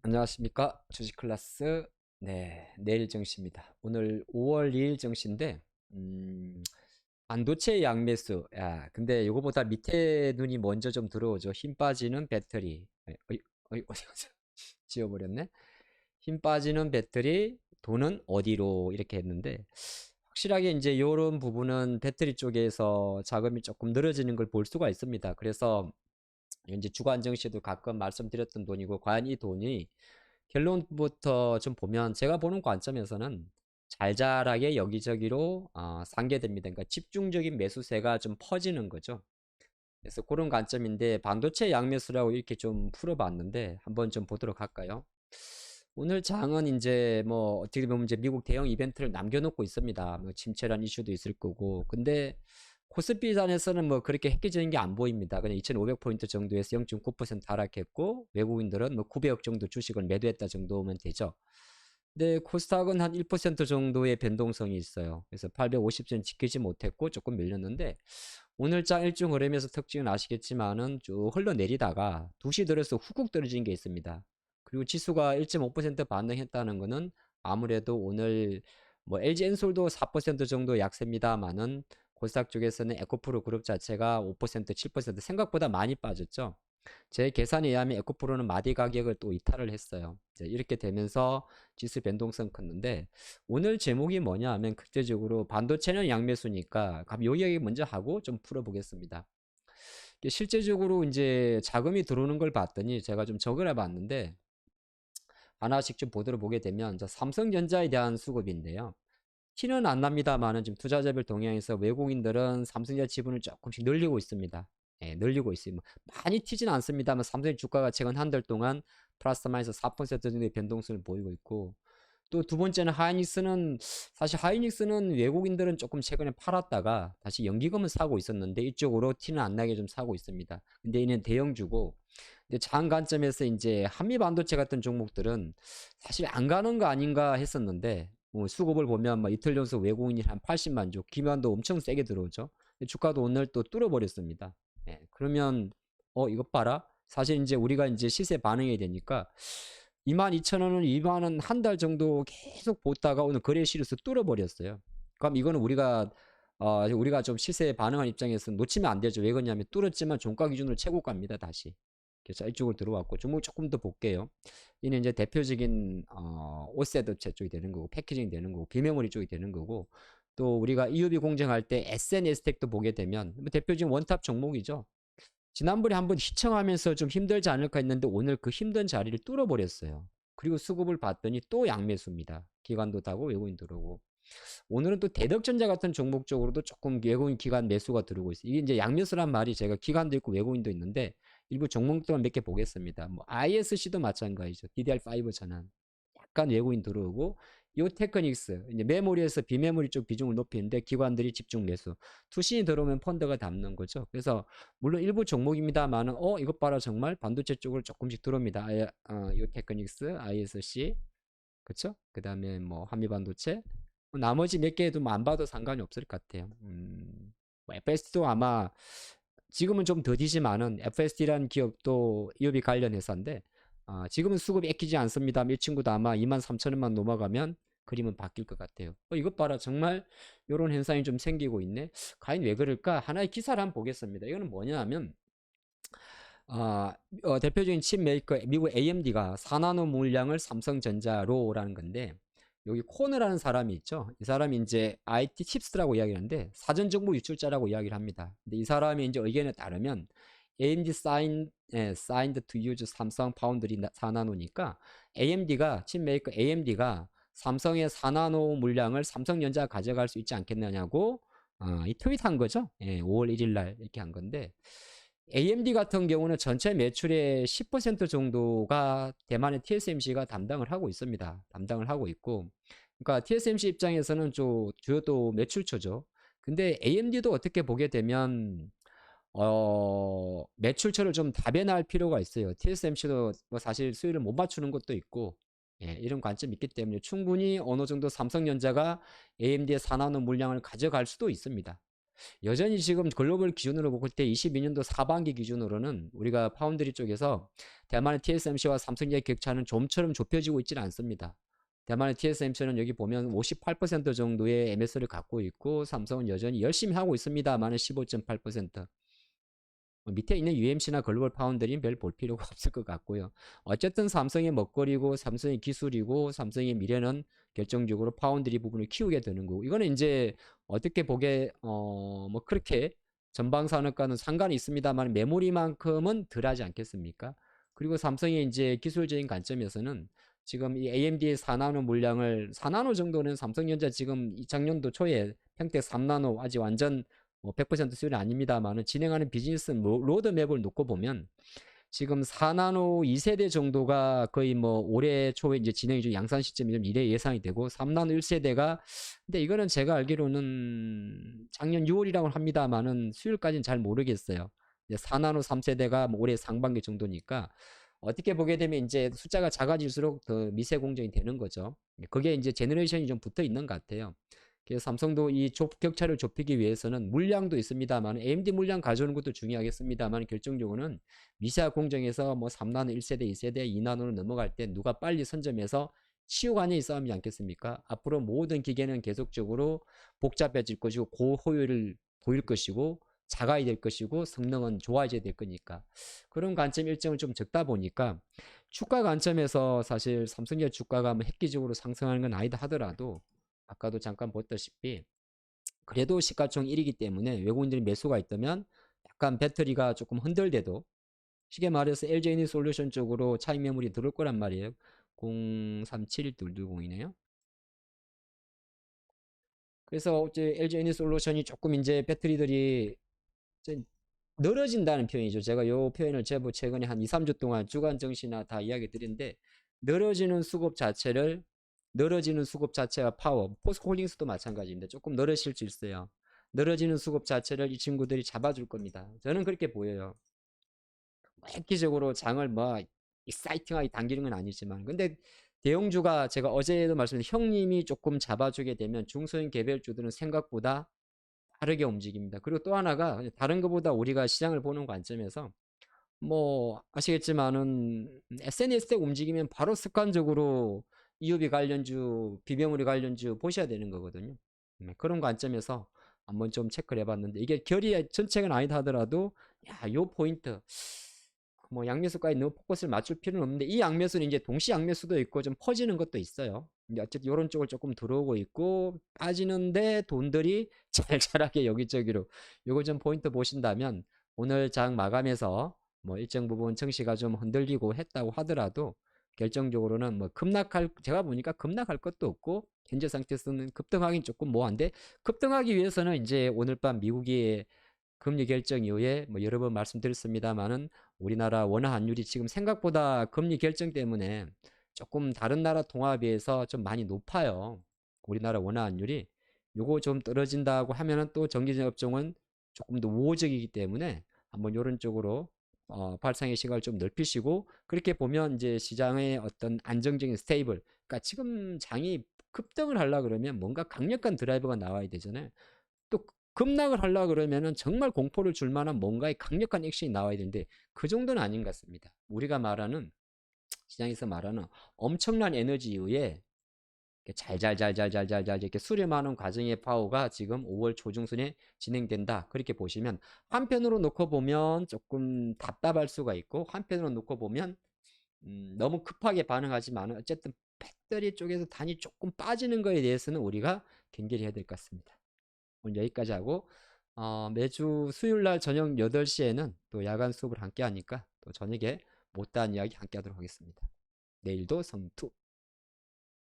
안녕하십니까. 주식 클래스. 네, 내일 정시입니다. 오늘 5월 2일 정시인데, 반도체 양매수. 야, 근데 이거보다 밑에 눈이 먼저 좀 들어오죠. 힘 빠지는 배터리. 어디 가서 지워버렸네. 힘 빠지는 배터리, 돈은 어디로 이렇게 했는데, 확실하게 이제 이런 부분은 배터리 쪽에서 자금이 조금 늘어지는 걸 볼 수가 있습니다. 그래서 이제 주간 정시에도 가끔 말씀드렸던 돈이고, 과연 이 돈이 결론부터 좀 보면 제가 보는 관점에서는 잘잘하게 여기저기로 상계됩니다. 그러니까 집중적인 매수세가 좀 퍼지는 거죠. 그래서 그런 관점인데 반도체 양매수라고 이렇게 좀 풀어봤는데 한번 좀 보도록 할까요? 오늘 장은 이제 뭐 어떻게 보면 이제 미국 대형 이벤트를 남겨놓고 있습니다. 뭐 침체란 이슈도 있을 거고. 근데 코스피 단에서는 뭐 그렇게 획기적인 게 안 보입니다. 그냥 2,500포인트 정도에서 0.9% 하락했고 외국인들은 뭐 900억 정도 주식을 매도했다 정도면 되죠. 근데 코스닥은 한 1% 정도의 변동성이 있어요. 그래서 850선 지키지 못했고 조금 밀렸는데 오늘 장 일중 흐름에서 특징은 아시겠지만은 쭉 흘러내리다가 2시 들어서 훅훅 떨어진 게 있습니다. 그리고 지수가 1.5% 반등했다는 거는 아무래도 오늘 뭐 LG엔솔도 4% 정도 약세입니다만은 코스닥 쪽에서는 에코프로 그룹 자체가 5%, 7% 생각보다 많이 빠졌죠. 제 계산에 의하면 에코프로는 마디 가격을 또 이탈을 했어요. 이렇게 되면서 지수 변동성 컸는데 오늘 제목이 뭐냐 하면 극대적으로 반도체는 양매수니까 요 이야기 먼저 하고 좀 풀어보겠습니다. 실제적으로 이제 자금이 들어오는 걸 봤더니 제가 좀 적을 해봤는데 하나씩 좀 보도록 보게 되면 삼성전자에 대한 수급인데요. 티는 안 납니다만은 지금 투자자별 동향에서 외국인들은 삼성전자 지분을 조금씩 늘리고 있습니다. 예, 늘리고 있어요. 많이 튀지는 않습니다만 삼성의 주가가 최근 한 달 동안 플러스 마이너스 4% 정도의 변동성을 보이고 있고 또 두 번째는 하이닉스는 사실 하이닉스는 외국인들은 조금 최근에 팔았다가 다시 연기금을 사고 있었는데 이쪽으로 티는 안 나게 좀 사고 있습니다. 근데 이는 대형주고 근데 장 관점에서 이제 한미 반도체 같은 종목들은 사실 안 가는 거 아닌가 했었는데 수급을 보면 막 이틀 연속 외국인이 한 80만 주, 기관도 엄청 세게 들어오죠. 주가도 오늘 또 뚫어버렸습니다. 예, 그러면 이것 봐라. 사실 이제 우리가 이제 시세 반응이 되니까 22,000원은 2만원 한 달 정도 계속 보다가 오늘 거래실에서 뚫어버렸어요. 그럼 이거는 우리가 좀 시세에 반응한 입장에서 놓치면 안 되죠. 왜 그러냐면 뚫었지만 종가 기준으로 최고가입니다. 다시. 그래서 이쪽으로 들어왔고 종목 조금 더 볼게요. 이는 이제 대표적인 옷셋 업체 쪽이 되는 거고 패키징 되는 거고 비메모리 쪽이 되는 거고 또 우리가 EUV 공정할 때 SNS텍도 보게 되면 뭐 대표적인 원탑 종목이죠. 지난번에 한번 시청하면서 좀 힘들지 않을까 했는데 오늘 그 힘든 자리를 뚫어버렸어요. 그리고 수급을 봤더니 또 양매수입니다. 기관도 타고 외국인 들어오고. 오늘은 또 대덕전자 같은 종목 쪽으로도 조금 외국인 기관 매수가 들어오고 있어요. 이게 이제 양매수란 말이 제가 기관도 있고 외국인도 있는데 일부 종목들만 몇 개 보겠습니다. 뭐 ISC도 마찬가지죠. DDR5 전환. 약간 외국인 들어오고 요 테크닉스 이제 메모리에서 비메모리 쪽 비중을 높이는데 기관들이 집중 매수. 투신이 들어오면 펀드가 담는 거죠. 그래서 물론 일부 종목입니다만은 이것 봐라 정말 반도체 쪽으로 조금씩 들어옵니다. 요 테크닉스, ISC 그쵸? 그 다음에 뭐 한미반도체 나머지 몇 개도 뭐 안 봐도 상관이 없을 것 같아요. 뭐 FSD도 아마 지금은 좀 더디지만은 FSD라는 기업도 EUV 관련 회사인데 지금은 수급이 애끼지 않습니다. 이 친구도 아마 23,000원만 넘어가면 그림은 바뀔 것 같아요. 이것 봐라 정말 이런 현상이 좀 생기고 있네. 과연 왜 그럴까? 하나의 기사를 한번 보겠습니다. 이거는 뭐냐 하면 대표적인 칩 메이커 미국 AMD가 4나노 물량을 삼성전자로라는 건데 여기 코너라는 사람이 있죠. 이 사람이 이제 IT 칩스라고 이야기하는데 사전 정보 유출자라고 이야기를 합니다. 근데 이 사람이 이제 의견에 따르면 AMD signed to use 삼성 파운드리 4나노니까 AMD가 칩 메이커 AMD가 삼성의 4나노 물량을 삼성전자가 가져갈 수 있지 않겠느냐고 이 트윗한 거죠. 5월 1일 날 이렇게 한 건데 AMD 같은 경우는 전체 매출의 10% 정도가 대만의 TSMC가 담당을 하고 있습니다. 담당을 하고 있고, 그러니까 TSMC 입장에서는 주요 또 매출처죠. 근데 AMD도 어떻게 보게 되면 매출처를 좀 다변화할 필요가 있어요. TSMC도 뭐 사실 수율을 못 맞추는 것도 있고, 이런 관점이 있기 때문에 충분히 어느 정도 삼성전자가 AMD의 4나노 물량을 가져갈 수도 있습니다. 여전히 지금 글로벌 기준으로 볼 때 22년도 상반기 기준으로는 우리가 파운드리 쪽에서 대만의 TSMC와 삼성의 격차는 좀처럼 좁혀지고 있지는 않습니다. 대만의 TSMC는 여기 보면 58% 정도의 MS를 갖고 있고 삼성은 여전히 열심히 하고 있습니다만은 15.8%. 밑에 있는 UMC나 글로벌 파운드리는 별 볼 필요가 없을 것 같고요. 어쨌든 삼성의 먹거리고 삼성의 기술이고 삼성의 미래는 결정적으로 파운드리 부분을 키우게 되는 거고 이거는 이제 어떻게 보게 뭐 그렇게 전방산업과는 상관이 있습니다만 메모리만큼은 덜하지 않겠습니까? 그리고 삼성의 이제 기술적인 관점에서는 지금 이 AMD의 4나노 물량을 4나노 정도는 삼성전자 지금 작년도 초에 평택 3나노 아직 완전 100% 수준이 아닙니다만은 진행하는 비즈니스 로드맵을 놓고 보면 지금 4나노 2세대 정도가 거의 뭐 올해 초에 이제 진행이 좀 양산 시점이 좀 이래 예상이 되고 3나노 1세대가 근데 이거는 제가 알기로는 작년 6월이라고 합니다만은 수율까지는 잘 모르겠어요. 이제 4나노 3세대가 뭐 올해 상반기 정도니까 어떻게 보게 되면 이제 숫자가 작아질수록 더 미세 공정이 되는 거죠. 그게 이제 제너레이션이 좀 붙어 있는 것 같아요. 그래서 삼성도 이 격차를 좁히기 위해서는 물량도 있습니다만 AMD 물량 가져오는 것도 중요하겠습니다만 결정적으로는 미세화 공정에서 뭐 3나노 1세대, 2세대, 2나노로 넘어갈 때 누가 빨리 선점해서 치유관의 싸움이지 않겠습니까? 앞으로 모든 기계는 계속적으로 복잡해질 것이고 고효율을 보일 것이고 작아야 될 것이고 성능은 좋아져야 될 거니까 그런 관점 일정을 좀 적다 보니까 주가 관점에서 사실 삼성전자 주가가 뭐 획기적으로 상승하는 건 아니다 하더라도 아까도 잠깐 봤다시피 그래도 시가총 1이기 때문에 외국인들이 매수가 있다면 약간 배터리가 조금 흔들대도 쉽게 말해서 LG 솔루션 쪽으로 차익 매물이 들어올 거란 말이에요. 03712202네요. 그래서 이제 LG 솔루션이 조금 이제 배터리들이 이제 늘어진다는 표현이죠. 제가 요 표현을 제법 최근에 한 2, 3주 동안 주간 정시나 다 이야기 드린데 늘어지는 수급 자체를 늘어지는 수급 자체가 파워, 포스코홀딩스도 마찬가지인데 조금 늘어질 수 있어요. 늘어지는 수급 자체를 이 친구들이 잡아줄 겁니다. 저는 그렇게 보여요. 획기적으로 장을 뭐 익사이팅하게 당기는 건 아니지만 근데 대형주가 제가 어제도 말씀드린 형님이 조금 잡아주게 되면 중소형 개별주들은 생각보다 빠르게 움직입니다. 그리고 또 하나가 다른 것보다 우리가 시장을 보는 관점에서 뭐 아시겠지만은 SNS 때 움직이면 바로 습관적으로 EUV 관련주, 비메모리 관련주 보셔야 되는 거거든요. 그런 관점에서 한번 좀 체크를 해봤는데 이게 결이 전체가 아니다 하더라도 요 포인트 뭐 양매수까지 너무 포커스를 맞출 필요는 없는데 이 양매수는 이제 동시 양매수도 있고 좀 퍼지는 것도 있어요. 근데 어쨌든 이런 쪽을 조금 들어오고 있고 빠지는데 돈들이 잘잘하게 여기저기로 요거 좀 포인트 보신다면 오늘 장 마감해서 뭐 일정 부분 증시가 좀 흔들리고 했다고 하더라도 결정적으로는 뭐 급락할 제가 보니까 급락할 것도 없고 현재 상태에서는 급등하긴 조금 뭐한데 급등하기 위해서는 이제 오늘 밤 미국이 금리 결정 이후에 뭐 여러 번 말씀드렸습니다만은 우리나라 원화 환율이 지금 생각보다 금리 결정 때문에 조금 다른 나라 통화에 비해서 좀 많이 높아요. 우리나라 원화 환율이 요거 좀 떨어진다고 하면은 또 정기적 업종은 조금 더 우호적이기 때문에 한번 요런 쪽으로 발상의 시각을 좀 넓히시고 그렇게 보면 이제 시장의 어떤 안정적인 스테이블 그러니까 지금 장이 급등을 하려 그러면 뭔가 강력한 드라이버가 나와야 되잖아요. 또 급락을 하려 그러면은 정말 공포를 줄 만한 뭔가의 강력한 액션이 나와야 되는데 그 정도는 아닌 것 같습니다. 우리가 말하는 시장에서 말하는 엄청난 에너지 이후에 잘잘잘잘잘잘잘 이렇게 수렴하는 과정의 파워가 지금 5월 초중순에 진행된다. 그렇게 보시면 한편으로 놓고 보면 조금 답답할 수가 있고 한편으로 놓고 보면 너무 급하게 반응하지만 어쨌든 배터리 쪽에서 단이 조금 빠지는 거에 대해서는 우리가 경계를 해야 될 것 같습니다. 오늘 여기까지 하고 매주 수요일날 저녁 8시에는 또 야간 수업을 함께 하니까 또 저녁에 못다한 이야기 함께 하도록 하겠습니다. 내일도 성투.